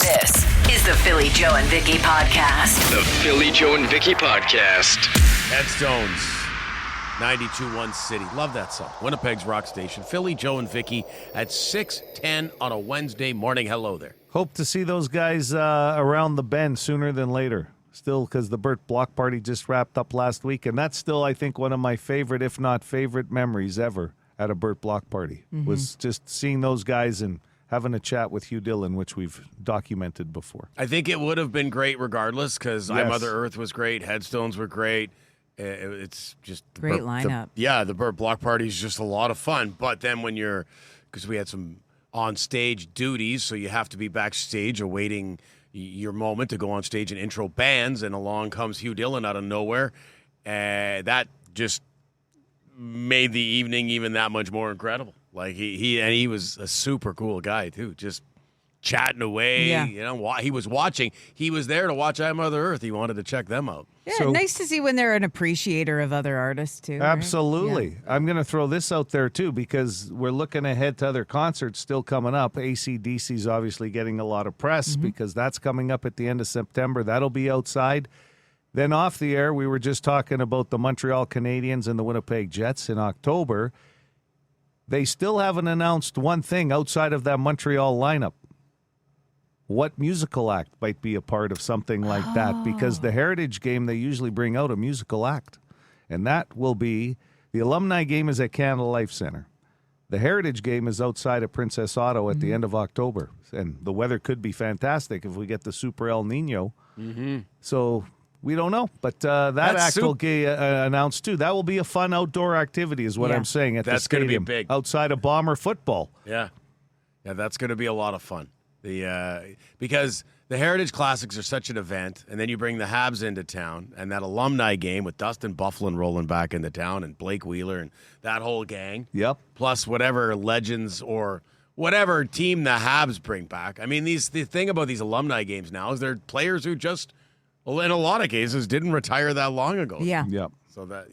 This is the Philly Joe and Vicki podcast. The Philly Joe and Vicki podcast. Headstones, 92.1 City. Love that song. Winnipeg's rock station. Philly Joe and Vicki at 6:10 on a Wednesday morning. Hello there. Hope to see those guys around the bend sooner than later. Still, because the Burt Block Party just wrapped up last week, and that's still, I think, one of my favorite, if not favorite, memories ever at a Burt Block Party. Was just seeing those guys and having a chat with Hugh Dillon, which we've documented before. I think it would have been great regardless because I Yes. Mother Earth was great. Headstones were great. It's just Great lineup. The Burt Block Party is just a lot of fun. But then when because we had some on-stage duties, so you have to be backstage awaiting your moment to go on stage and intro bands, and along comes Hugh Dillon out of nowhere. That just made the evening even that much more incredible. Like he was a super cool guy too, just chatting away. Yeah. You know, he was watching. He was there to watch I Mother Earth. He wanted to check them out. Yeah, So- nice to see when they're an appreciator of other artists, too. right? Absolutely. I'm going to throw this out there, too, because we're looking ahead to other concerts still coming up. AC/DC's obviously getting a lot of press because that's coming up at the end of September. That'll be outside. Then off the air, we were just talking about the Montreal Canadiens and the Winnipeg Jets in October. They still haven't announced one thing outside of that Montreal lineup. What musical act might be a part of something like that? Because the Heritage game, they usually bring out a musical act. And that will be, the alumni game is at Canada Life Center. The Heritage game is outside of Princess Auto at the end of October. And the weather could be fantastic if we get the Super El Nino. So we don't know. But that That's act will get announced too. That will be a fun outdoor activity is what Yeah. I'm saying at That's the gonna be stadium. big. Outside of Bomber football. Yeah, that's going to be a lot of fun. Because the Heritage Classics are such an event, and then you bring the Habs into town, and that alumni game with Dustin Byfuglien rolling back into town, and Blake Wheeler, and that whole gang. Yep. Plus whatever legends or whatever team the Habs bring back. I mean, the thing about these alumni games now is they're players who just, well, in a lot of cases, didn't retire that long ago. Yeah. Yep. So that,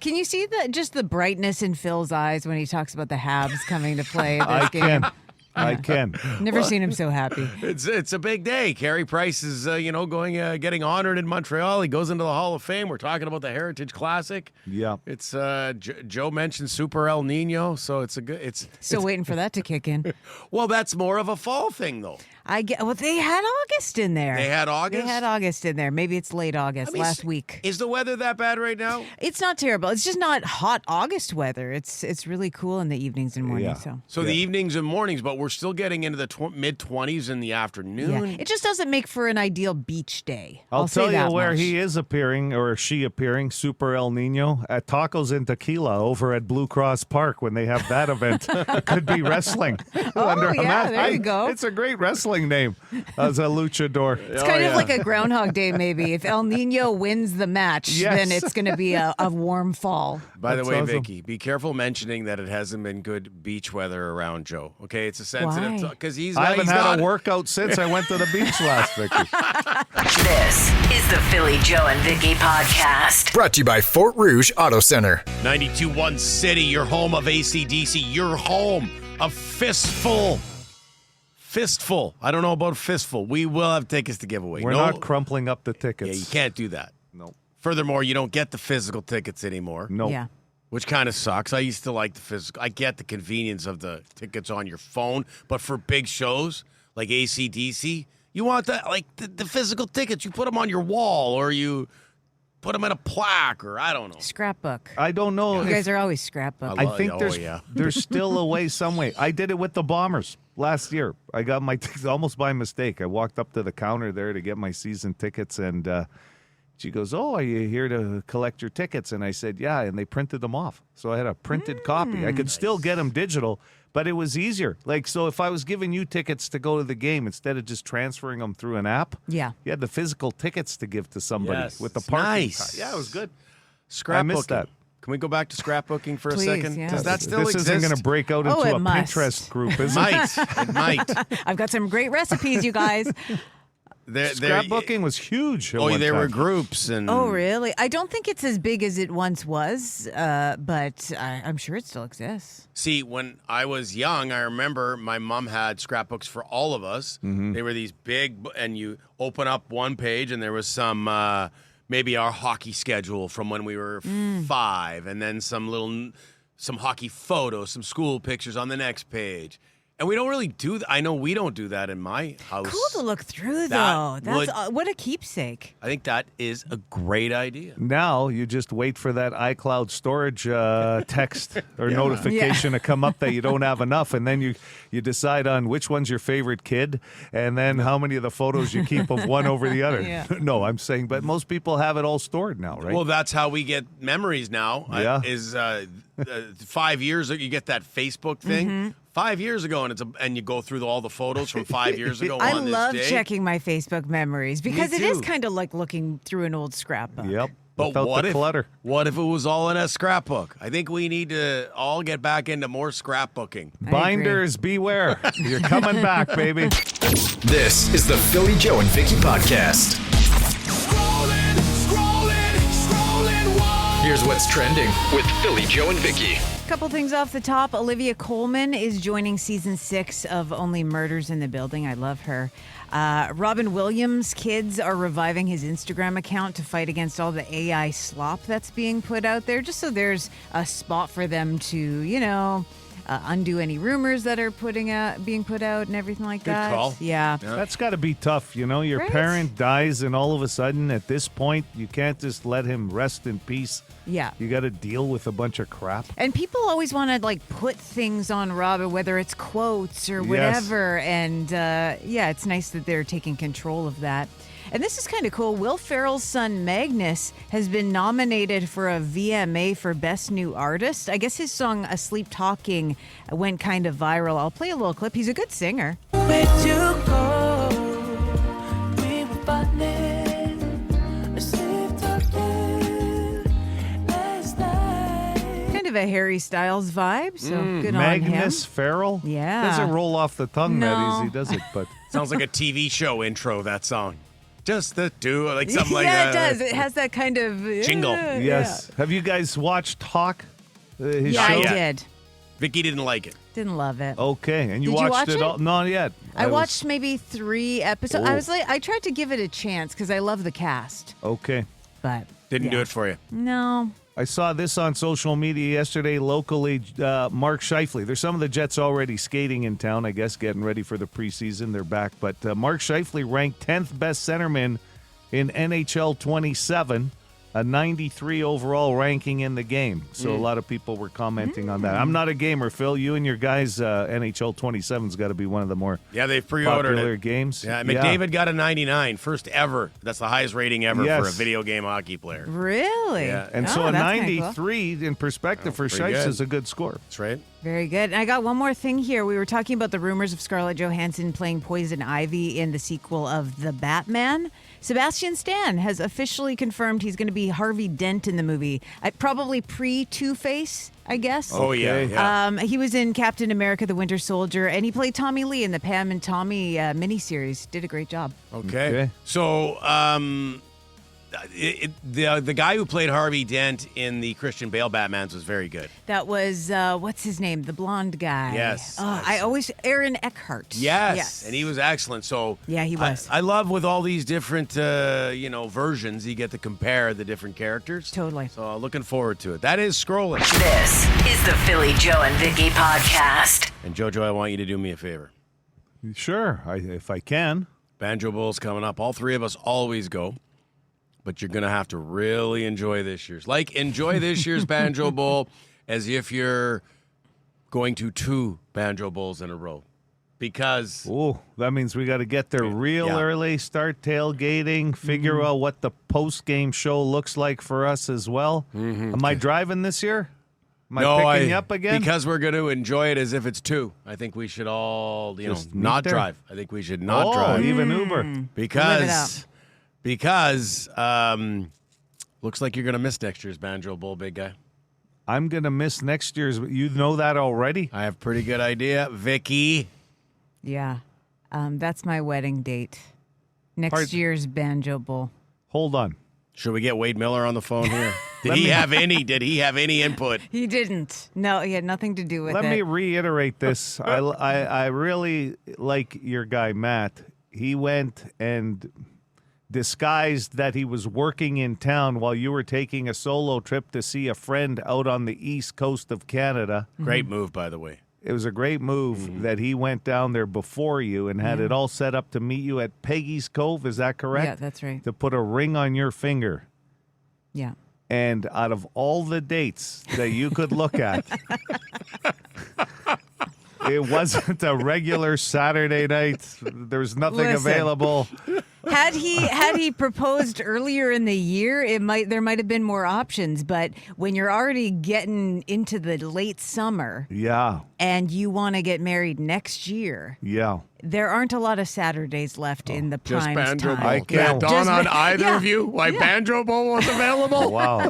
Can you see just the brightness in Phil's eyes when he talks about the Habs coming to play this I game? can. I can. Never seen him so happy. It's a big day. Carey Price is getting honored in Montreal. He goes into the Hall of Fame. We're talking about the Heritage Classic. Yeah. It's Joe mentioned Super El Nino, so it's a good. Still waiting for that to kick in. Well, that's more of a fall thing, though. Well, they had August in there. They had August? They had August in there. Maybe it's late August, I mean, last week. Is the weather that bad right now? It's not terrible. It's just not hot August weather. It's really cool in the evenings and mornings. Yeah. So the evenings and mornings, but we're still getting into the mid-20s in the afternoon. Yeah. It just doesn't make for an ideal beach day. I'll say tell that you where much. he is appearing, or she appearing, Super El Nino, at Tacos and Tequila over at Blue Cross Park when they have that event. It could be wrestling. Oh, yeah, there you go. It's a great wrestling name as a luchador. It's kind of like a Groundhog Day, maybe. If El Nino wins the match, Yes. then it's going to be a warm fall. By the That's way, awesome. Vicki, be careful mentioning that it hasn't been good beach weather around Joe. Okay, it's a sensitive Why? because he's I haven't he's had not- a workout since I went to the beach last, Vicki. This is the Philly Joe and Vicki podcast. Brought to you by Fort Rouge Auto Center. 92.1 City, your home of AC/DC, your home of Fistful. Fistful. I don't know about Fistful. We will have tickets to give away. We're not crumpling up the tickets. Yeah, you can't do that. No. Furthermore, you don't get the physical tickets anymore. No. Yeah. Which kind of sucks. I used to like the physical. I get the convenience of the tickets on your phone, but for big shows like AC/DC, you want the physical tickets. You put them on your wall, or you put them in a plaque, or I don't know. Scrapbook. I don't know. You if- guys are always scrapbook. I think Oh, yeah. there's still a way, some way. I did it with the Bombers last year. I got my tickets almost by mistake. I walked up to the counter there to get my season tickets, and she goes, "Oh, are you here to collect your tickets?" And I said, "Yeah," and they printed them off. So I had a printed copy. I could still get them digital, but it was easier. Like, so if I was giving you tickets to go to the game, instead of just transferring them through an app, Yeah. you had the physical tickets to give to somebody Yes, with the it's parking. nice. Yeah, it was good. Scrapbooking. I missed that. Can we go back to scrapbooking for Please, a second? yeah. Does that still this exist? isn't going to break out Oh, into it a must. Pinterest group, is It it? might. It might. I've got some great recipes, you guys. Scrapbooking was huge. At Oh, one there were time. groups and. Oh, really? I don't think it's as big as it once was, but I'm sure it still exists. See, when I was young, I remember my mom had scrapbooks for all of us. Mm-hmm. They were these big, and you open up one page, and there was some maybe our hockey schedule from when we were 5, and then some hockey photos, some school pictures on the next page. And we don't really do that. I know we don't do that in my house. Cool to look through, That though. would- What a keepsake. I think that is a great idea. Now you just wait for that iCloud storage text or notification to come up that you don't have enough, and then you decide on which one's your favorite kid, and then how many of the photos you keep of one over the other. Yeah. No, I'm saying, but most people have it all stored now, right? Well, that's how we get memories now. Yeah. 5 years ago, you get that Facebook thing. 5 years ago, and you go through all the photos from 5 years ago. I on this love day. checking my Facebook memories because it is too. kind of like looking through an old scrapbook. Yep. But Without what the if clutter. what if it was all in a scrapbook? I think we need to all get back into more scrapbooking. Binders, beware. You're coming back, baby. This is the Philly Joe and Vicky podcast. Here's what's trending with Philly Joe and Vicky. Couple things off the top. Olivia Colman is joining season 6 of Only Murders in the Building. I love her. Robin Williams' kids are reviving his Instagram account to fight against all the AI slop that's being put out there, just so there's a spot for them to, undo any rumors that are being put out and everything like Good that. call. Yeah. That's got to be tough. Your Right? parent dies, and all of a sudden, at this point, you can't just let him rest in peace. Yeah. You got to deal with a bunch of crap. And people always want to put things on Robin, whether it's quotes or Yes. whatever. And it's nice that they're taking control of that. And this is kind of cool. Will Ferrell's son Magnus has been nominated for a VMA for Best New Artist. I guess his song "Asleep Talking" went kind of viral. I'll play a little clip. He's a good singer. Where'd you go? We were fighting, asleep talking last night. Kind of a Harry Styles vibe, so good on him. Magnus Ferrell? Yeah. Doesn't roll off the tongue that No. easy, does it? But Sounds like a TV show intro. That song, just the two, something like Yeah, that. it does. It has that kind of Jingle. yes. Have you guys watched Hawk? His Yeah, show? I yet. did. Vicky didn't like it. Didn't love it. Okay, and you Did you watched watch it? all? Not yet. I watched maybe 3 episodes. Oh. I tried to give it a chance because I love the cast, Okay. but Didn't do yeah. it for you. No. I saw this on social media yesterday locally. Mark Scheifele. There's some of the Jets already skating in town, I guess, getting ready for the preseason. They're back. But Mark Scheifele ranked 10th best centerman in NHL 27, a 93 overall ranking in the game. So a lot of people were commenting on that. I'm not a gamer, Phil. You and your guys, NHL 27's got to be one of the more Yeah, they've pre-ordered popular it. games. Yeah, McDavid got a 99, first ever. That's the highest rating ever Yes. for a video game hockey player. Really? Yeah. And Oh, so a that's kinda cool. 93 in perspective for pretty Scheifele good. is a good score. That's right. Very good. And I got one more thing here. We were talking about the rumors of Scarlett Johansson playing Poison Ivy in the sequel of The Batman. Sebastian Stan has officially confirmed he's going to be Harvey Dent in the movie. Probably pre-Two-Face, I guess. Oh, Okay. yeah. He was in Captain America: The Winter Soldier, and he played Tommy Lee in the Pam and Tommy miniseries. Did a great job. Okay. So, the guy who played Harvey Dent in the Christian Bale Batmans was very good. That was what's his name? The blonde guy. Yes. Aaron Eckhart. Yes. And he was excellent. So Yeah, he was. I love with all these different, versions, you get to compare the different characters. Totally. So looking forward to it. That is Scrollin. This is the Philly Joe and Vicky podcast. And JoJo, I want you to do me a favor. Sure, if I can. Banjo Bowl's coming up. All three of us always go. But you're going to have to really enjoy this year's. Enjoy this year's Banjo Bowl as if you're going to 2 Banjo Bowls in a row. Because Oh, that means we got to get there real Yeah. early, start tailgating, figure out what the post-game show looks like for us as well. Am I driving this year? Am I picking you up again? Because we're going to enjoy it as if it's 2. I think we should all, Just meet not there? drive. I think we should not drive. even Uber. Live it Because looks like you're going to miss next year's Banjo Bowl, big guy. I'm going to miss next year's. You know that already? I have a pretty good idea. Vicky. Yeah. That's my wedding date. Next year's Banjo Bowl. Hold on. Should we get Wade Miller on the phone here? Did he have any input? He didn't. No, he had nothing to do with Let it. me reiterate this. I really like your guy, Matt. He went and disguised that he was working in town while you were taking a solo trip to see a friend out on the east coast of Canada. Great move, by the way. It was a great move that he went down there before you and had it all set up to meet you at Peggy's Cove. Is that correct? Yeah, that's right. To put a ring on your finger. Yeah. And out of all the dates that you could look at, it wasn't a regular Saturday night. There was nothing Listen. available. Had he proposed earlier in the year, there might have been more options. But when you're already getting into the late summer Yeah. and you want to get married next year, Yeah. there aren't a lot of Saturdays left in the Just prime Banjo time. Bowl. I Did that can't- dawn Just on ba- either yeah. of you why Yeah. Banjo Bowl was available? Wow.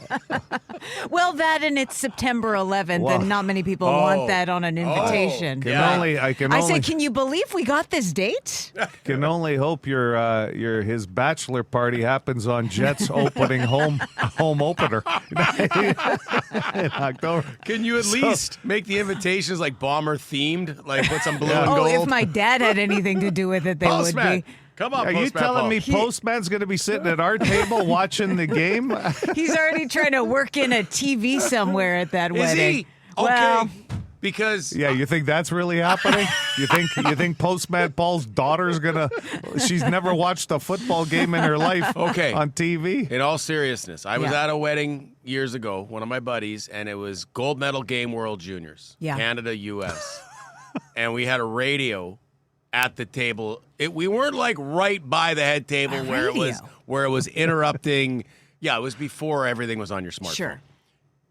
Well, that and it's September 11th, Wow. and not many people Oh. want that on an invitation. Can Yeah. I can I only say, can you believe we got this date? can only hope his bachelor party happens on Jets opening home opener in October. Can you at least make the invitations like bomber themed? Like put some blue and Oh, gold? if my dad had anything to do with it, they Postman. would be. Come on, Are you Postman telling Paul. me Postman's going to be sitting at our table watching the game? He's already trying to work in a TV somewhere at that Is wedding. he? Okay. Well, Because Yeah, you think that's really happening? You think Postman Paul's daughter's gonna? She's never watched a football game in her life. Okay. On TV. in all seriousness, I was Yeah. at a wedding years ago, one of my buddies, and it was gold medal game World Juniors. Yeah. Canada, US. And we had a radio at the table. We weren't like right by the head table A where radio? it was interrupting. Yeah, it was before everything was on your smartphone. sure.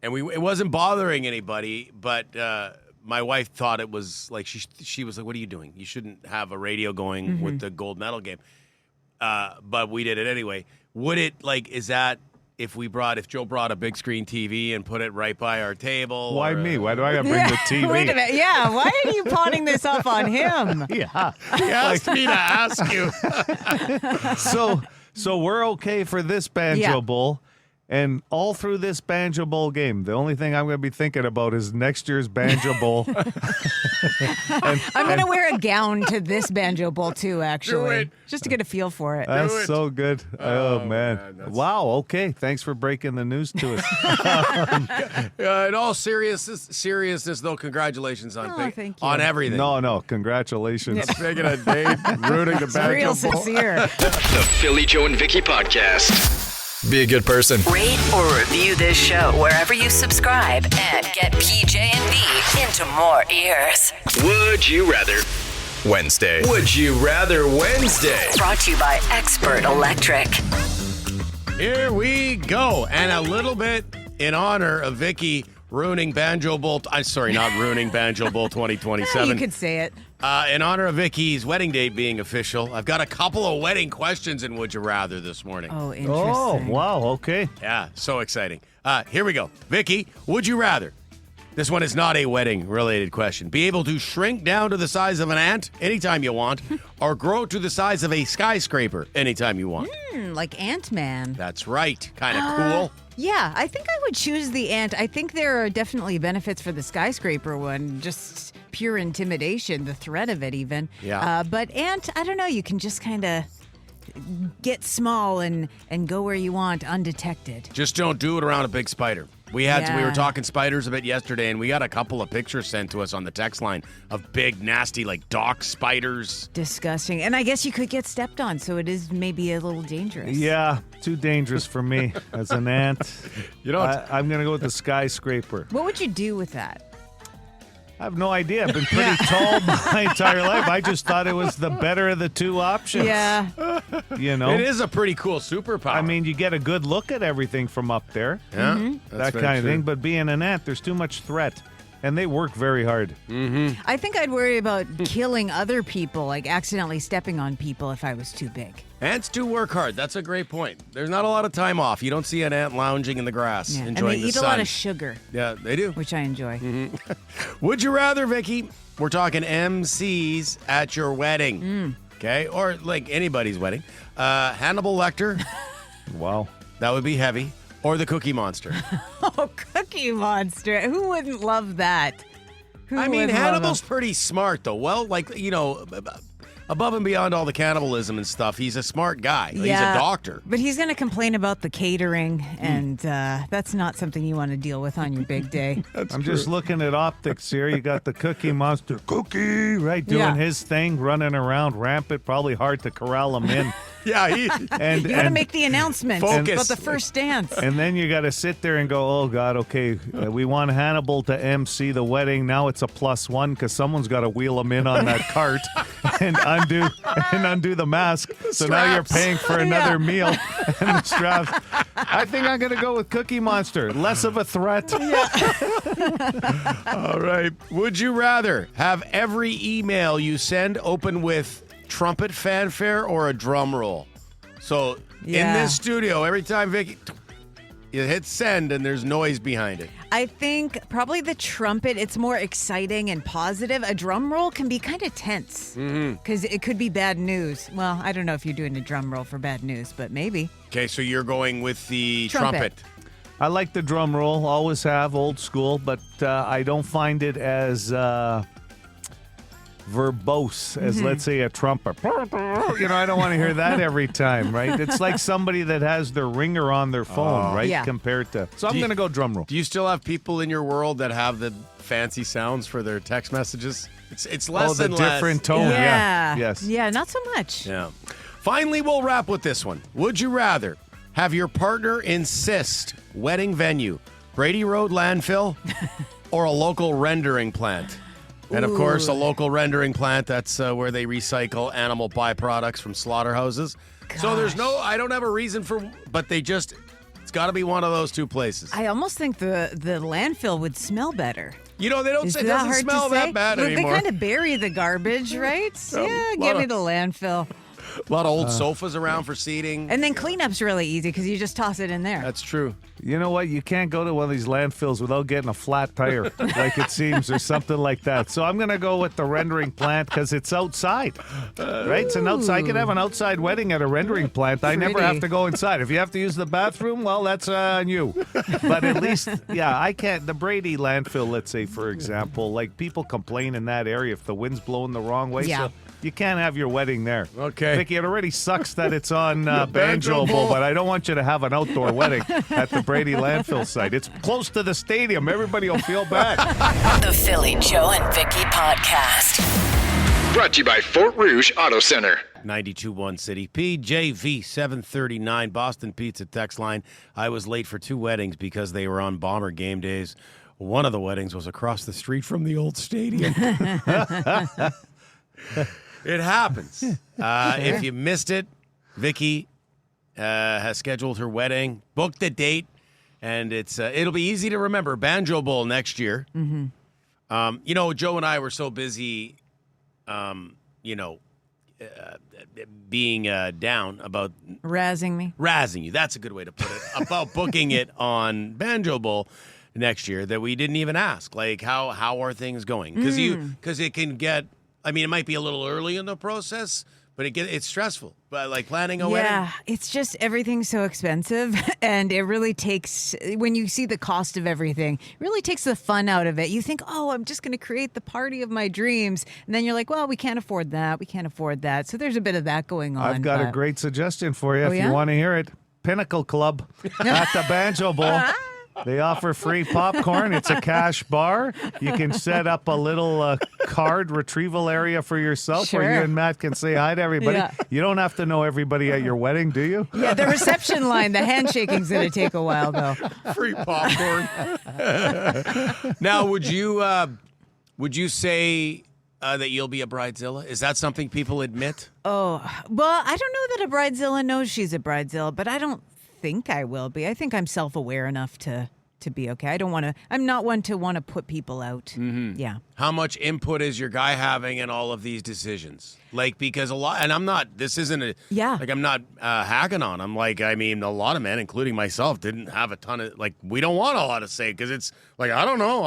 And it wasn't bothering anybody, but my wife thought it was like she was like, "What are you doing? You shouldn't have a radio going with the gold medal game." But we did it anyway. Would it is that if Joe brought a big screen TV and put it right by our table? Why or, me? Why do I gotta bring the TV? Wait a minute. Yeah, why are you pawning this off on him? Yeah. He asked me to ask you. So we're okay for this Banjo Yeah. Bowl. And all through this Banjo Bowl game, the only thing I'm going to be thinking about is next year's Banjo Bowl. I'm going to wear a gown to this Banjo Bowl too, actually, it. just to get a feel for it. That's it. so good. Oh, man. that's- Wow. Okay. Thanks for breaking the news to us. In all seriousness, though, congratulations on Oh, thank you. on everything. No. Congratulations. Picking a date, rooting the Banjo Real Bowl. sincere. The Philly Joe and Vicky Podcast. Be a good person. Rate or review this show wherever you subscribe and get PJ and V into more ears. Would you rather? Wednesday. Would you rather Wednesday? Brought to you by Expert Electric. Here we go. And a little bit in honor of Vicki ruining Banjo Bowl. I'm sorry, not ruining Banjo Bowl 2027. You could say it. In honor of Vicki's wedding date being official, I've got a couple of wedding questions in Would You Rather this morning. Oh, interesting. Oh, wow. Okay. Yeah, so exciting. Here we go. Vicki, would you rather? This one is not a wedding-related question. Be able to shrink down to the size of an ant anytime you want, or grow to the size of a skyscraper anytime you want. Like Ant-Man. That's right. Kind of cool. Yeah, I think I would choose the ant. I think there are definitely benefits for the skyscraper one, just pure intimidation, the threat of it even. Yeah. But ant, I don't know, you can just kind of get small and go where you want undetected. Just don't do it around a big spider. We were Yeah. talking spiders a bit yesterday, and we got a couple of pictures sent to us on the text line of big, nasty, like dock spiders. Disgusting. And I guess you could get stepped on, so it is maybe a little dangerous. Yeah. Too dangerous for me as an ant. You know, I'm going to go with the skyscraper. What would you do with that? I have no idea. I've been pretty tall my entire life. I just thought it was the better of the two options. Yeah. You know? it is a pretty cool superpower. I mean, you get a good look at everything from up there. yeah, Mm-hmm. that's that very kind of true. thing. But being an ant, there's too much threat. And they work very hard. I think I'd worry about killing other people, like accidentally stepping on people if I was too big. Ants do work hard. That's a great point. There's not a lot of time off. You don't see an ant lounging in the grass, Yeah. And enjoying they the eat sun. a lot of sugar, Yeah, they do. which I enjoy. Would you rather, Vicki? We're talking MCs at your wedding. Okay, or like anybody's wedding. Hannibal Lecter, Wow. that would be heavy. Or the Cookie Monster. Oh, Cookie Monster. Who wouldn't love that? Who I mean, wouldn't love Hannibal's him? pretty smart, though. Well, like, above and beyond all the cannibalism and stuff, he's a smart guy. He's a doctor. But he's going to complain about the catering, and that's not something you want to deal with on your big day. I'm just looking at optics here. You got the Cookie Monster, Cookie, right, doing his thing, running around rampant. Probably hard to corral him in. Yeah, And You got to make the announcement Focus. about the first dance. And then you got to sit there and go, oh, God, okay, we want Hannibal to MC the wedding. Now it's a +1 because someone's got to wheel him in on that cart and undo the mask. So now you're paying for another meal and the straps. I think I'm going to go with Cookie Monster. Less of a threat. All right. Would you rather have every email you send open with trumpet fanfare or a drum roll? So in Yeah. this studio, every time Vicki, you hit send and there's noise behind it. I think probably the trumpet, it's more exciting and positive. A drum roll can be kind of tense because it could be bad news. Well, I don't know if you're doing a drum roll for bad news, but maybe. Okay, so you're going with the Trumpet. trumpet. I like the drum roll, always have, old school, but I don't find it as verbose as, let's say, a trumpet. I don't want to hear that every time, right? It's like somebody that has their ringer on their phone, right? Yeah. Compared to. So I'm Do you- going to go drum roll. Do you still have people in your world that have the fancy sounds for their text messages? It's less Oh, the and different less. tone. Yeah. Yes. Yeah, not so much. Yeah. Finally, we'll wrap with this one. Would you rather have your partner insist wedding venue, Brady Road landfill, or a local rendering plant? And of course, a local rendering plant, that's where they recycle animal byproducts from slaughterhouses. So there's I don't have a reason but it's got to be one of those two places. I almost think the landfill would smell better. They don't Is say, it that doesn't hard smell to say? that bad Look, anymore. They kind of bury the garbage, right? Yeah, lot give me of- the landfill. A lot of old sofas around for seating. And then cleanup's really easy because you just toss it in there. That's true. You know what? You can't go to one of these landfills without getting a flat tire, like it seems, or something like that. So I'm going to go with the rendering plant because it's outside, right? It's an outside. I could have an outside wedding at a rendering plant. I never have Pretty. to go inside. If you have to use the bathroom, well, that's on you. But at least, I can't. The Brady landfill, let's say, for example, like people complain in that area if the wind's blowing the wrong way. Yeah. So you can't have your wedding there. Okay. Vicki, it already sucks that it's on Banjo Bowl, but I don't want you to have an outdoor wedding at the Brady landfill site. It's close to the stadium. Everybody will feel bad. The Philly Joe and Vicki podcast. Brought to you by Fort Rouge Auto Center. 92.1 City PJV 739 Boston Pizza text line. I was late for 2 weddings because they were on Bomber game days. One of the weddings was across the street from the old stadium. It happens. If you missed it, Vicki has scheduled her wedding, booked the date, and it'll be easy to remember. Banjo Bowl next year. Mm-hmm. Joe and I were so busy, being down about Razzing me. razzing you. That's a good way to put it. About booking it on Banjo Bowl next year that we didn't even ask. Like, how are things going? Because it can get. I mean, it might be a little early in the process, but it's stressful. But like planning a wedding. Yeah, it's just everything's so expensive, and it really takes, when you see the cost of everything, it really takes the fun out of it. You think, oh, I'm just going to create the party of my dreams, and then you're like, well, we can't afford that. We can't afford that. So there's a bit of that going on. I've got a but- great suggestion for you if yeah? you want to hear it. Pinnacle Club at the Banjo Bowl. They offer free popcorn. It's a cash bar. You can set up a little card retrieval area for yourself where Sure. you and Matt can say hi to everybody. Yeah. You don't have to know everybody at your wedding, do you? Yeah, the reception line, the handshaking's going to take a while, though. Free popcorn. Now, would you say that you'll be a bridezilla? Is that something people admit? Oh, well, I don't know that a bridezilla knows she's a bridezilla, but I don't think I will be. I think I'm self-aware enough to to be okay. I'm not one to want to put people out. Mm-hmm. Yeah. How much input is your guy having in all of these decisions? Like, because a lot, and I'm not, this isn't a, Yeah. like, I'm not hacking on him. Like, I mean, a lot of men, including myself, didn't have a ton of, like, we don't want a lot to say because it's like, I don't know,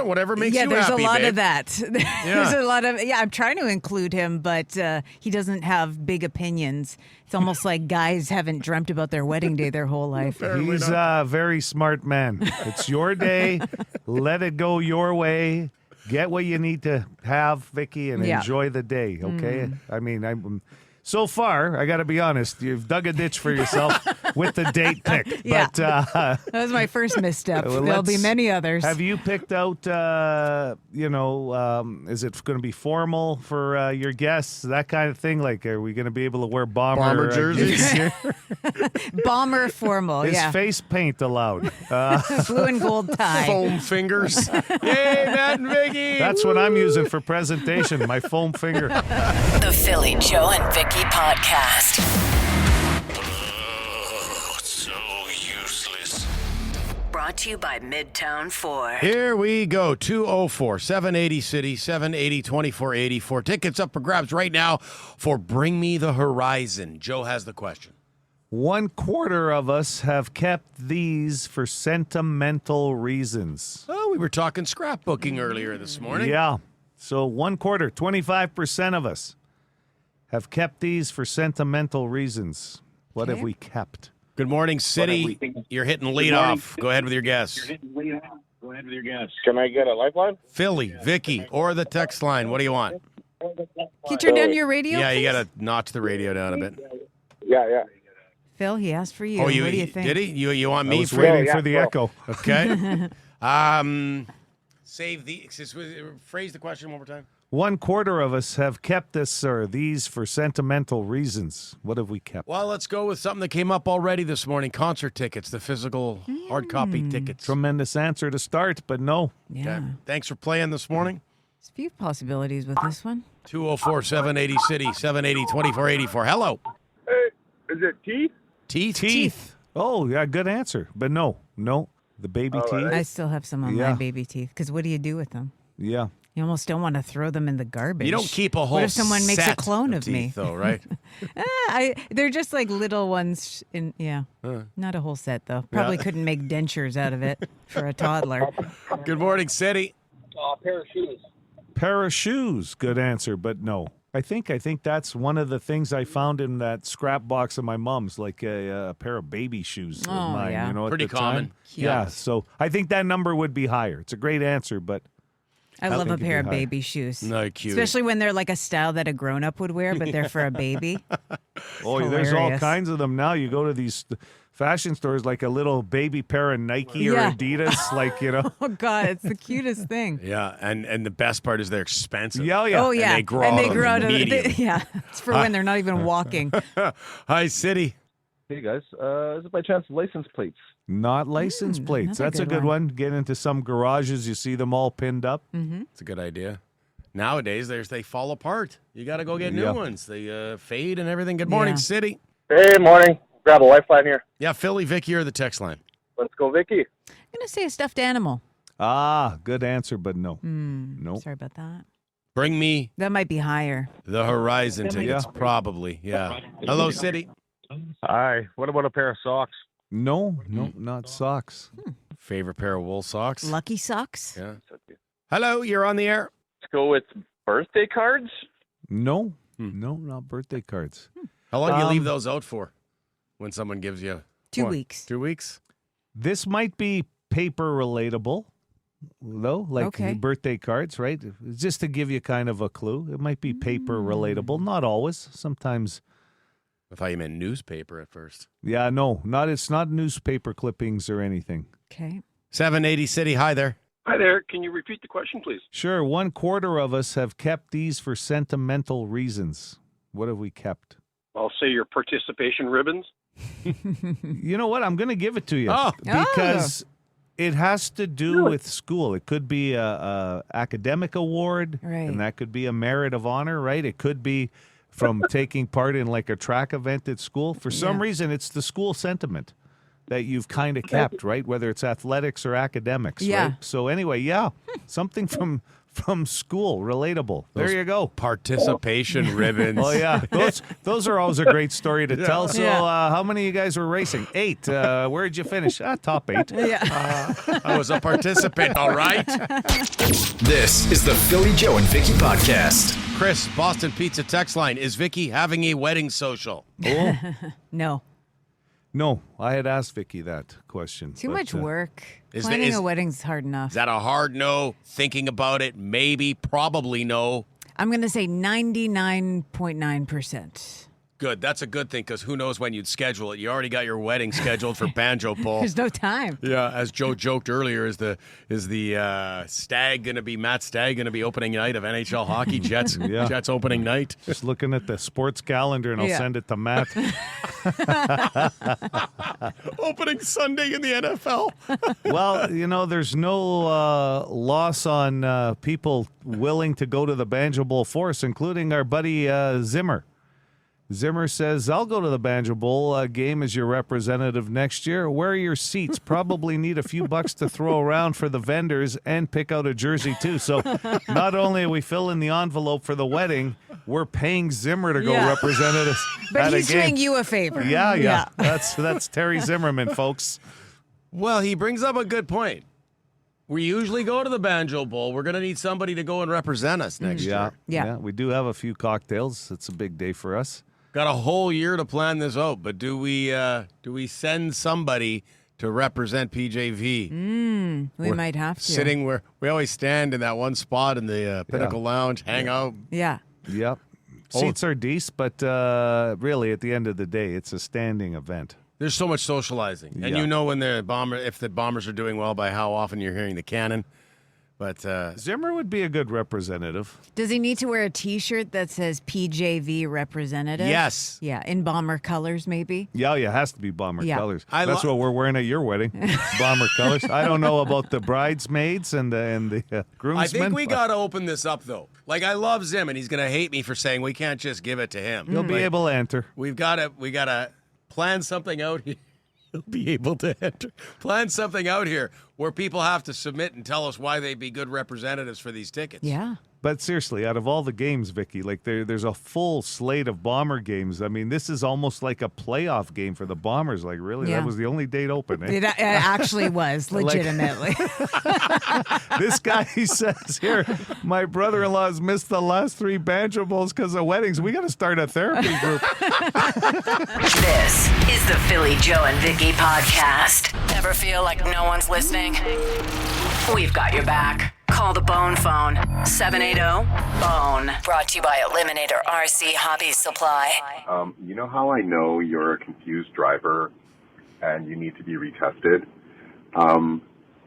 whatever makes you there's happy, a lot babe. of that. There's a lot of, I'm trying to include him, but he doesn't have big opinions. It's almost like guys haven't dreamt about their wedding day their whole life. He's a very smart man. It's your day. Let it go your way. Get what you need to have, Vicki, and enjoy the day, okay? I mean, so far, I got to be honest, you've dug a ditch for yourself with the date pick. Yeah. But That was my first misstep. well, There'll be many others. have you picked out, is it going to be formal for your guests, that kind of thing? Like, are we going to be able to wear bomber jerseys? here? Bomber formal, Is yeah. face paint allowed? Blue and gold tie. Foam fingers. Hey, Matt and Vicki. That's what I'm using for presentation, my foam finger. The Philly Joe and Vicki podcast. So useless. Brought to you by Midtown Ford. Here we go. 204 780 City, 780 2484. Tickets up for grabs right now for Bring Me the Horizon. Joe has the question. 1/4 of us have kept these for sentimental reasons. Oh, we were talking scrapbooking earlier this morning. Yeah. So 1/4, 25% of us have kept these for sentimental reasons. What have we kept? Good morning, City. You're hitting lead off. Go ahead with your guess. Can I get a lifeline? Philly, Vicki, or the text line. What do you want? Can you turn down your radio? Yeah, you please? got to notch the radio down a bit. Yeah. Phil, he asked for you. Oh, What do you think? did he? You want I me was for waiting yeah, for the well. echo. Okay. Phrase the question one more time. 1/4 of us have kept this or these for sentimental reasons. What have we kept? Well, let's go with something that came up already this morning. Concert tickets, the physical hard copy tickets. Tremendous answer to start, but no. Yeah. Okay. Thanks for playing this morning. There's a few possibilities with this one. 204 780 City, 780 2484. Hello. Hey, is it teeth? Teeth. Oh, yeah, good answer. But no. The baby teeth. I still have some on my Yeah. baby teeth because what do you do with them? Yeah. You almost don't want to throw them in the garbage. You don't keep a whole What if someone makes a set clone of me? teeth, though, right? They're just like little ones. Not a whole set though. Probably couldn't make dentures out of it for a toddler. Good morning, City. Pair of shoes. Pair of shoes. Good answer, but no. I think that's one of the things I found in that scrap box of my mom's, like a pair of baby shoes of Oh, mine. yeah. You know, at Pretty the time. common. Yeah. So I think that number would be higher. It's a great answer, but I love a think it'd pair be of high. baby shoes. No, cute. Especially when they're like a style that a grown up would wear, but they're for a baby. there's all hilarious. kinds of them now. You go to these fashion stores, like a little baby pair of Nike or Yeah. Adidas, like, you know. Oh God, it's the cutest thing. Yeah, and the best part is they're expensive. Yeah, yeah. Oh yeah, they grow out of them immediately. Yeah, it's for when they're not even walking. Hi, City. Hey guys, is it by chance license plates? Not license plates. another That's a good good one. Get into some garages, you see them all pinned up. It's a good idea. Nowadays, they fall apart. You got to go get new Yeah. ones. They fade and everything. Good morning, Yeah. City. Hey, morning. Grab a lifeline here. Yeah, Philly, Vicki, or the text line. Let's go, Vicki. I'm gonna say a stuffed animal. Ah, good answer, but no. Nope. Sorry about that. Bring me That might be higher. the Horizon tickets. Yeah. Probably, yeah. Hello, City. Hi. What about a pair of socks? No, not socks. Favorite pair of wool socks? Lucky socks. Yeah. Hello, you're on the air. Let's go with birthday cards. No, not birthday cards. How long do you leave those out for when someone gives you 2 what, weeks. 2 weeks? This might be paper relatable, though, like Okay. birthday cards, right? Just to give you kind of a clue. It might be paper relatable. Not always. Sometimes. I thought you meant newspaper at first. Yeah, no, it's not newspaper clippings or anything. Okay. 780 City, hi there. Hi there. Can you repeat the question, please? Sure, 1/4 of us have kept these for sentimental reasons. What have we kept? I'll say your participation ribbons. You know what? I'm going to give it to you. Oh. Because it has to do with school. It could be a academic award, Right. and that could be a merit of honor, right? It could be from taking part in like a track event at school. For some Yeah. reason, it's the school sentiment that you've kind of kept, right? Whether it's athletics or academics, Yeah. right? So anyway, yeah, something from school, relatable. There you go. Participation ribbons. Oh yeah, those are always a great story to tell. So Yeah. how many of you guys were racing? 8. Where'd you finish? Top 8. Yeah. I was a participant, all right? This is the Philly Joe and Vicki podcast. Chris, Boston Pizza text line. Is Vicki having a wedding social? No. No, I had asked Vicki that question. Too but, much work. is Planning is- a wedding's hard enough. Is that a hard no? Thinking about it? Maybe, probably no. I'm going to say 99.9%. Good. That's a good thing because who knows when you'd schedule it. You already got your wedding scheduled for Banjo Bowl. There's no time. Yeah, as Joe joked earlier, is the Stag going to be Matt Stagg going to be opening night of NHL hockey? Jets Yeah. Jets opening night. Just looking at the sports calendar, and I'll Yeah. send it to Matt. Opening Sunday in the NFL. Well, there's no loss on people willing to go to the Banjo Bowl for us, including our buddy Zimmer. Zimmer says, I'll go to the Banjo Bowl game as your representative next year. Where are your seats? Probably need a few bucks to throw around for the vendors and pick out a jersey, too. So not only are we filling the envelope for the wedding, we're paying Zimmer to go Yeah. represent us But at a he's game. doing you a favor. Yeah. That's Terry Zimmerman, folks. Well, he brings up a good point. We usually go to the Banjo Bowl. We're going to need somebody to go and represent us next year. Yeah. We do have a few cocktails. It's a big day for us. Got a whole year to plan this out, but do we send somebody to represent PJV? We might have to. Sitting where we always stand in that one spot in the Pinnacle Lounge, hang out. Yeah. Yep. Seats are decent, but really, at the end of the day, it's a standing event. There's so much socializing, and Yeah. when if the Bombers are doing well by how often you're hearing the cannon. But Zimmer would be a good representative. Does he need to wear a T-shirt that says PJV representative? Yes. Yeah, in bomber colors, maybe. Yeah, it has to be bomber Yeah. colors. I That's lo- what we're wearing at your wedding, bomber colors. I don't know about the bridesmaids and the groomsmen. I think we but got to open this up, though. Like, I love Zim, and he's going to hate me for saying we can't just give it to him. He'll be able to enter. We gotta plan something out here. He'll be able to enter. Plan something out here where people have to submit and tell us why they'd be good representatives for these tickets. Yeah. But seriously, out of all the games, Vicki, like there's a full slate of Bomber games. I mean, this is almost like a playoff game for the Bombers. Like, really, Yeah. that was the only date open. Eh? It actually was, legitimately. This guy, he says here, my brother-in-law's missed the last 3 Banjo Bowls because of weddings. We got to start a therapy group. This is the Philly Joe and Vicki podcast. Ever feel like no one's listening? We've got your back. Call the Bone phone, 780-BONE. Brought to you by Eliminator RC Hobby Supply. You know how I know you're a confused driver and you need to be retested?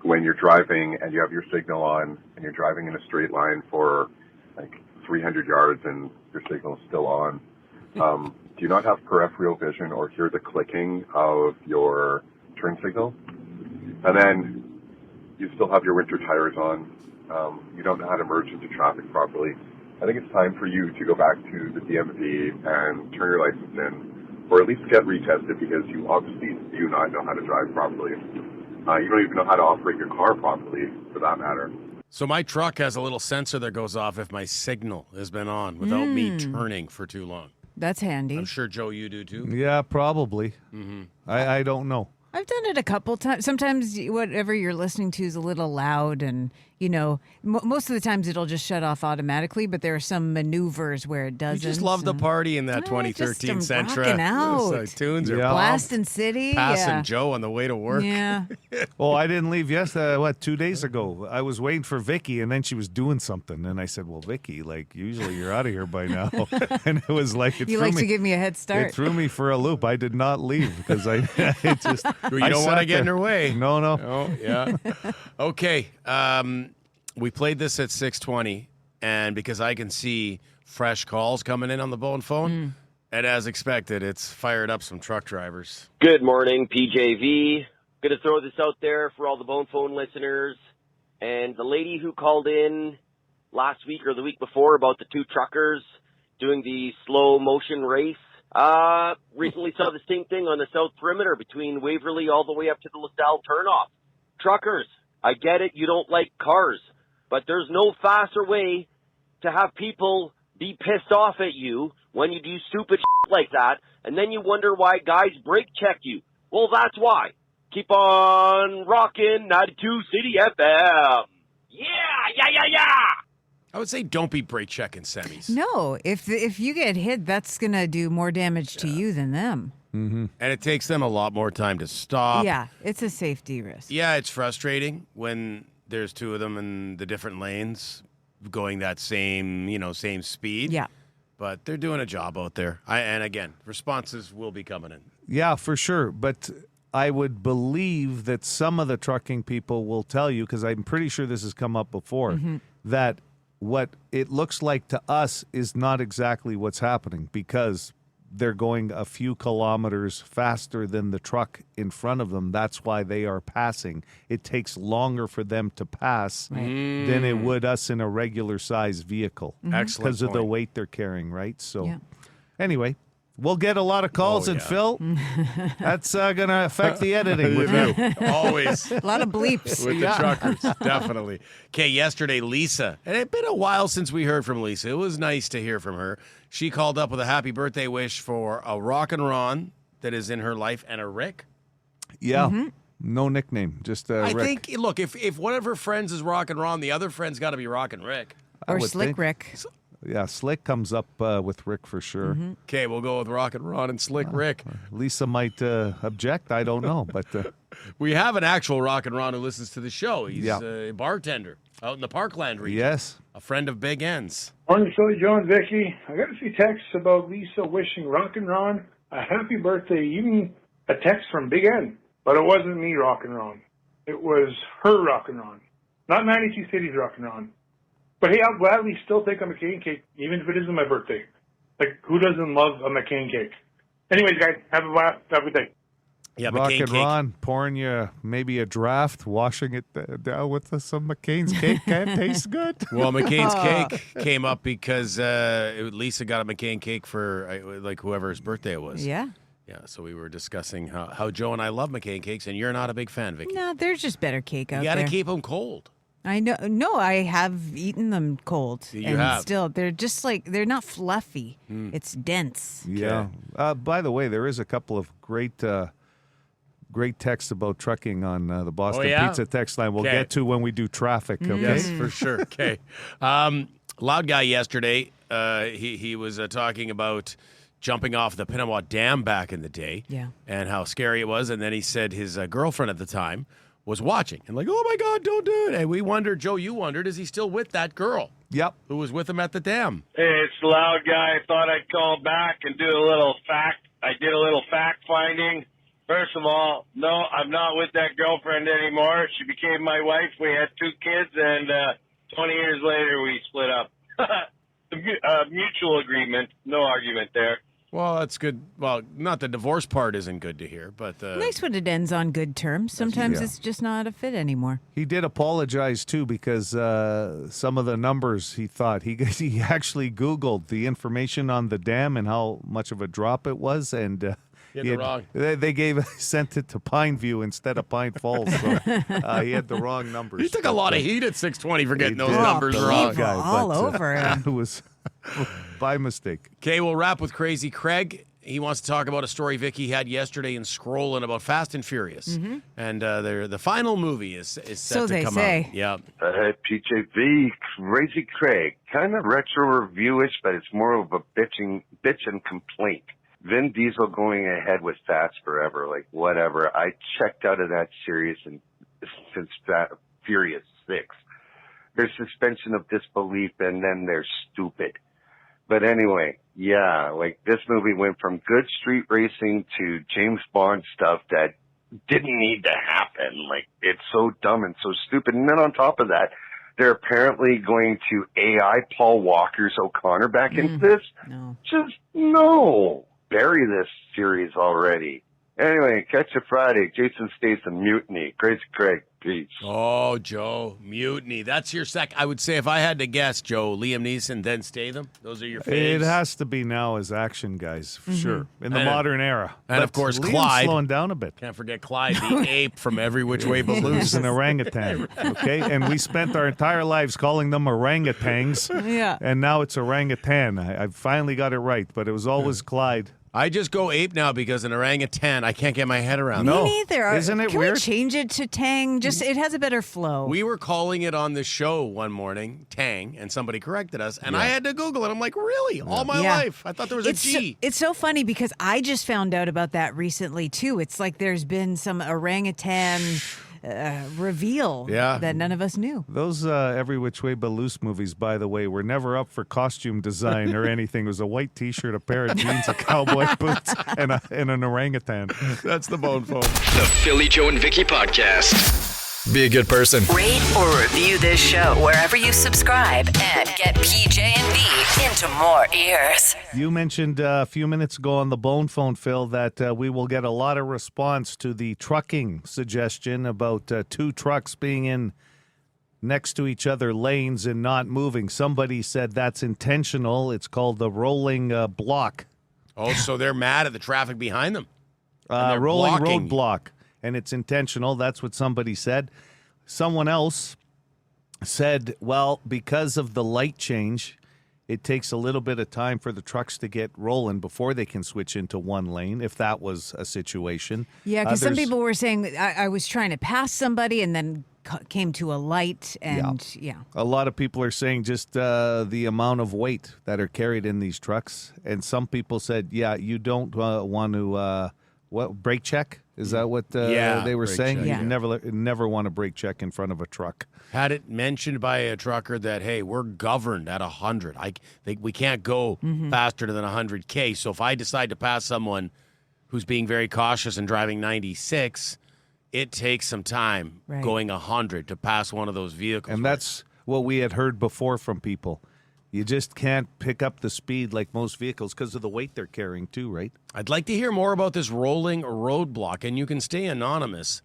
When you're driving and you have your signal on and you're driving in a straight line for like 300 yards and your signal is still on, do you not have peripheral vision or hear the clicking of your turn signal? And then you still have your winter tires on. You don't know how to merge into traffic properly. I think it's time for you to go back to the DMV and turn your license in, or at least get retested because you obviously do not know how to drive properly. You don't even know how to operate your car properly, for that matter. So my truck has a little sensor that goes off if my signal has been on without me turning for too long. That's handy. I'm sure, Joe, you do too. Yeah, probably. I don't know. I've done it a couple times. Sometimes whatever you're listening to is a little loud, and most of the times it'll just shut off automatically. But there are some maneuvers where it You doesn't. just love the party in that I just 2013 am Sentra. rocking out. Those, tunes are Yeah. pumped. Blasting City, Passing yeah. Joe on the way to work. Yeah. Oh, I didn't leave yesterday. 2 days ago? I was waiting for Vicki, and then she was doing something. And I said, well, Vicki, like, usually you're out of here by now. And it was like, You like to give me a head It start. threw me for a loop. I did not leave because you don't want to get in her way. No. Oh, yeah. Okay. We played this at 6:20, and because I can see fresh calls coming in on the Bone phone, and as expected, it's fired up some truck drivers. Good morning, PJV. Going to throw this out there for all the Bone Phone listeners. And the lady who called in last week or the week before about the 2 truckers doing the slow motion race Recently saw the same thing on the south perimeter between Waverly all the way up to the LaSalle turnoff. Truckers, I get it, you don't like cars, but there's no faster way to have people be pissed off at you when you do stupid shit like that, and then you wonder why guys brake check you. Well, that's why. Keep on rocking 92 City FM. Yeah. I would say don't be brake checking semis. No, if you get hit, that's going to do more damage to you than them. Mm-hmm. And it takes them a lot more time to stop. Yeah, it's a safety risk. Yeah, it's frustrating when there's two of them in the different lanes going that same speed. Yeah. But they're doing a job out there. And again, responses will be coming in. Yeah, for sure. But I would believe that some of the trucking people will tell you, because I'm pretty sure this has come up before, that what it looks like to us is not exactly what's happening, because they're going a few kilometers faster than the truck in front of them. That's why they are passing. It takes longer for them to pass than it would us in a regular size vehicle. Excellent Because of the point. weight they're carrying, right? So anyway, we'll get a lot of calls, and Phil, that's going to affect the editing with you. Always. A lot of bleeps. With the truckers, definitely. Okay, yesterday, Lisa. And it's been a while since we heard from Lisa. It was nice to hear from her. She called up with a happy birthday wish for a Rock and Ron that is in her life and a Rick. Yeah. No nickname, just I Rick. think, look, if one of her friends is Rock and Ron, the other friend's got to be Rock and Rick. I Or would Slick think. Rick. Yeah, Slick comes up with Rick for sure. Okay, we'll go with Rock and Ron and Slick Rick. Lisa might object. I don't know, but We have an actual Rock and Ron who listens to the show. He's a bartender out in the Parkland region. yes. A friend of Big N's. Morning, Philly Joe and Vicki. I got a few texts about Lisa wishing Rock and Ron a happy birthday, even a text from Big N. But it wasn't me, Rock and Ron. It was her Rock and Ron, not 92 Cities Rock and Ron. But hey, I'll gladly still take a McCain cake, even if it isn't my birthday. Like, who doesn't love a McCain cake? Anyways, guys, have a good day. Yeah, Rock McCain and cake. Ron pouring you maybe a draft, washing it down with some McCain's cake. Can't taste good. Well, McCain's cake came up because Lisa got a McCain cake for like whoever's birthday it was. Yeah. Yeah, so we were discussing how Joe and I love McCain cakes, and you're not a big fan, Vicki. No, there's just better cake out You got to there. keep them cold. I know. No, I have eaten them cold. You and have. still, they're just like, they're not fluffy. It's dense. Yeah. By the way, there is a couple of great texts about trucking on the Boston Pizza text line. We'll get to when we do traffic. Okay. Yes, for sure. Okay. Loud guy yesterday, he was talking about jumping off the Pinawa Dam back in the day. Yeah. And how scary it was. And then he said his girlfriend at the time was watching and like, oh my God, don't do it. And we wondered, Joe, you wondered, is he still with that girl? Yep. Who was with him at the dam? Hey, it's the Loud Guy. I thought I'd call back and do a little fact. I did a little fact finding. First of all, no, I'm not with that girlfriend anymore. She became my wife. We had 2 kids, and 20 years later, we split up. Mutual agreement. No argument there. Well, that's good. Well, not the divorce part isn't good to hear, but Nice when it ends on good terms. Sometimes it's just not a fit anymore. He did apologize, too, because some of the numbers he thought, he actually Googled the information on the dam and how much of a drop it was, and they sent it to Pineview instead of Pine Falls, so he had the wrong numbers. he took a lot of heat at 620 for getting those did. numbers wrong. Guy, all over him. It was by mistake. Okay, we'll wrap with Crazy Craig. He wants to talk about a story Vicki had yesterday in Scrollin about Fast and Furious. And the final movie is set So to they come say. out. Yeah. PJV, Crazy Craig. Kind of retro reviewish, but it's more of a bitch and complaint. Vin Diesel going ahead with Fast Forever, like whatever. I checked out of that series since Furious 6. There's suspension of disbelief, and then they're stupid. But anyway, yeah, like this movie went from good street racing to James Bond stuff that didn't need to happen. Like, it's so dumb and so stupid. And then on top of that, they're apparently going to AI Paul Walker's O'Connor back into this. No. Just no. Bury this series already. Anyway, catch you Friday. Jason Statham, Mutiny. Crazy Craig. Peace. Oh, Joe, Mutiny. That's your I would say if I had to guess, Joe, Liam Neeson, then Statham. Those are your faves. It has to be now as action guys, for sure, in the modern era. And of course, Liam's Clyde. slowing down a bit. Can't forget Clyde, the ape from Every Which Way But Loose. He's an orangutan, okay? And we spent our entire lives calling them orangutans. Yeah. And now it's orangutan. I finally got it right, but it was always Clyde. I just go ape now because an orangutan, I can't get my head around. No. Me neither. Isn't it Can weird? we change it to Tang? Just it has a better flow. We were calling it on the show one morning, Tang, and somebody corrected us, and I had to Google it. I'm like, really? All my Yeah. life? I thought there was a G. It's so funny because I just found out about that recently, too. It's like there's been some orangutan reveal that none of us knew. Those Every Which Way But Loose movies, by the way, were never up for costume design or anything. It was a white T-shirt, a pair of jeans, a cowboy boots, and an orangutan. That's the bone phone. The Philly Joe and Vicky Podcast. Be a good person. Rate or review this show wherever you subscribe and get PJ and V into more ears. You mentioned a few minutes ago on the bone phone, Phil, that we will get a lot of response to the trucking suggestion about two trucks being in next to each other lanes and not moving. Somebody said that's intentional. It's called the rolling block. Oh, so they're mad at the traffic behind them. And they're Rolling blocking. road block. And it's intentional. That's what somebody said. Someone else said, well, because of the light change, it takes a little bit of time for the trucks to get rolling before they can switch into one lane, if that was a situation. Yeah, because some people were saying I was trying to pass somebody and then came to a light and A lot of people are saying just the amount of weight that are carried in these trucks. And some people said, yeah, you don't want to brake check? Is that what they were saying? check, You never want to brake check in front of a truck. Had it mentioned by a trucker that, hey, we're governed at 100. We can't go faster than 100K. So if I decide to pass someone who's being very cautious and driving 96, it takes some time going 100 to pass one of those vehicles. And that's what we had heard before from people. You just can't pick up the speed like most vehicles because of the weight they're carrying too, right? I'd like to hear more about this rolling roadblock, and you can stay anonymous,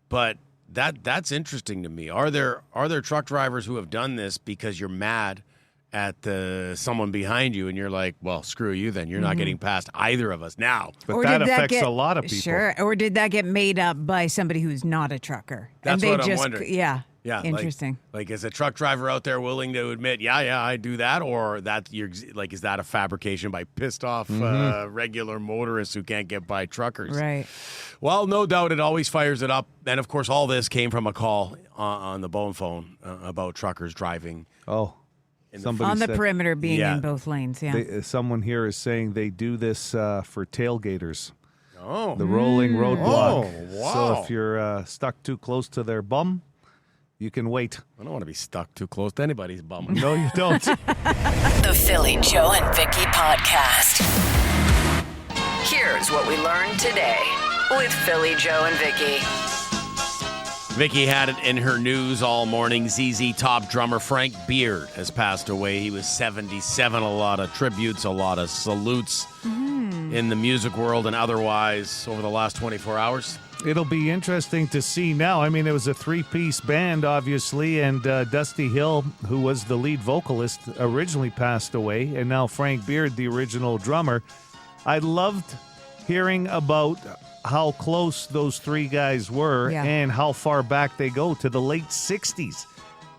but that's interesting to me. Are there truck drivers who have done this because you're mad at someone behind you, and you're like, well, screw you then. You're not getting past either of us now. But that affects a lot of people. Sure. Or did that get made up by somebody who's not a trucker? That's what I'm wondering. Yeah. Yeah, interesting. Like, is a truck driver out there willing to admit, yeah, I do that, or is that a fabrication by pissed off regular motorists who can't get by truckers? Right. Well, no doubt, it always fires it up, and of course, all this came from a call on the bone phone about truckers driving. Oh, somebody on the said, perimeter being in both lanes. Yeah. Someone here is saying they do this for tailgaters. Oh, the rolling roadblock. Oh, wow. So if you're stuck too close to their bum, you can wait. I don't want to be stuck too close to anybody's bum. No, you don't. The Philly Joe and Vicky Podcast. Here's what we learned today with Philly Joe and Vicky. Vicky had it in her news all morning. ZZ Top drummer Frank Beard has passed away. He was 77. A lot of tributes, a lot of salutes in the music world and otherwise over the last 24 hours. It'll be interesting to see now. I mean, it was a three-piece band, obviously, and Dusty Hill, who was the lead vocalist, originally passed away, and now Frank Beard, the original drummer. I loved hearing about how close those three guys were and how far back they go to the late 60s.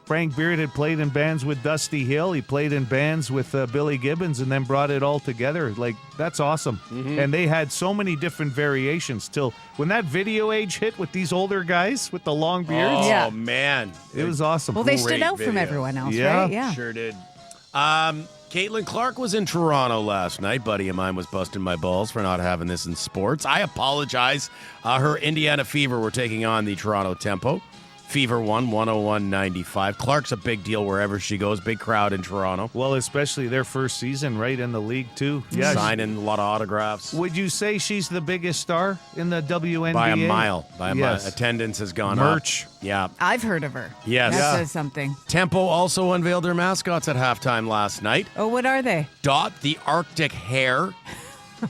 Frank Beard had played in bands with Dusty Hill. He played in bands with Billy Gibbons and then brought it all together. Like, that's awesome. And they had so many different variations till when that video age hit with these older guys with the long beards. Oh, man. It was awesome. Well, they stood out from everyone else, right? Yeah. Sure did. Caitlin Clark was in Toronto last night. Buddy of mine was busting my balls for not having this in sports. I apologize. Her Indiana Fever were taking on the Toronto Tempo. Fever won 101-95. Clark's a big deal wherever she goes. Big crowd in Toronto. Well, especially their first season, right, in the league, too. Yeah, signing a lot of autographs. Would you say she's the biggest star in the WNBA? By a mile. Attendance has gone up. Merch. Yeah. I've heard of her. Yes. That says something. Tempo also unveiled their mascots at halftime last night. Oh, what are they? Dot, the Arctic hare.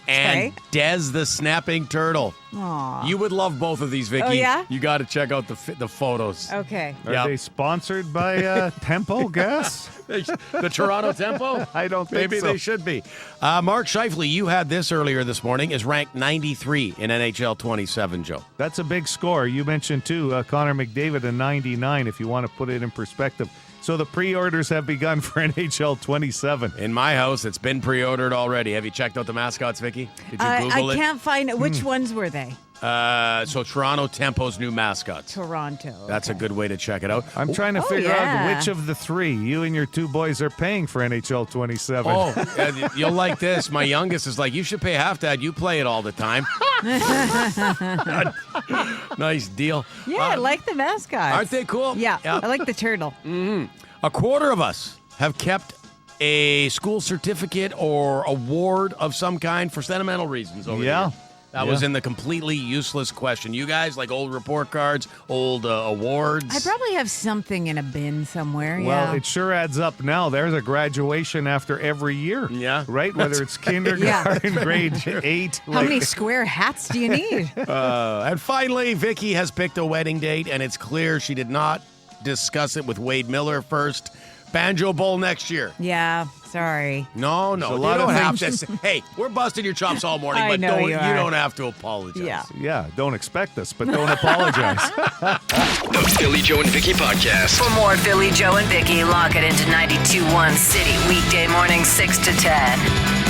and Dez the snapping turtle. Aw. You would love both of these, Vicki. Oh, yeah? You got to check out the photos. Okay. Are they sponsored by Tempo Gas? The Toronto Tempo? I don't think Maybe so. they should be. Mark Scheifele, you had this earlier this morning, is ranked 93 in NHL 27, Joe. That's a big score. You mentioned, too, Connor McDavid, a 99, if you want to put it in perspective. So the pre-orders have begun for NHL 27. In my house, it's been pre-ordered already. Have you checked out the mascots, Vicki? Did you Google it? I can't find it. Which ones were they? So Toronto Tempo's new mascots. Toronto. That's a good way to check it out. I'm trying to figure out which of the three you and your two boys are paying for NHL 27. Oh, you'll like this. My youngest is like, you should pay half, Dad. You play it all the time. Nice deal. Yeah, I like the mascots. Aren't they cool? Yeah, I like the turtle. A quarter of us have kept a school certificate or award of some kind for sentimental reasons over the years. That was in the completely useless question. You guys, like old report cards, old awards? I probably have something in a bin somewhere. Well, it sure adds up now. There's a graduation after every year. Yeah. Right? Whether it's kindergarten, grade 8. How many square hats do you need? And finally, Vicki has picked a wedding date, and it's clear she did not discuss it with Wade Miller first. Banjo Bowl next year. Yeah, sorry. No, a you lot don't of have to say, hey, we're busting your chops all morning, I but know you are. don't have to apologize. Yeah. Don't expect us, but don't apologize. The Philly Joe and Vicki Podcast. For more Philly Joe and Vicki, lock it into 92.1 City weekday morning 6 to 10.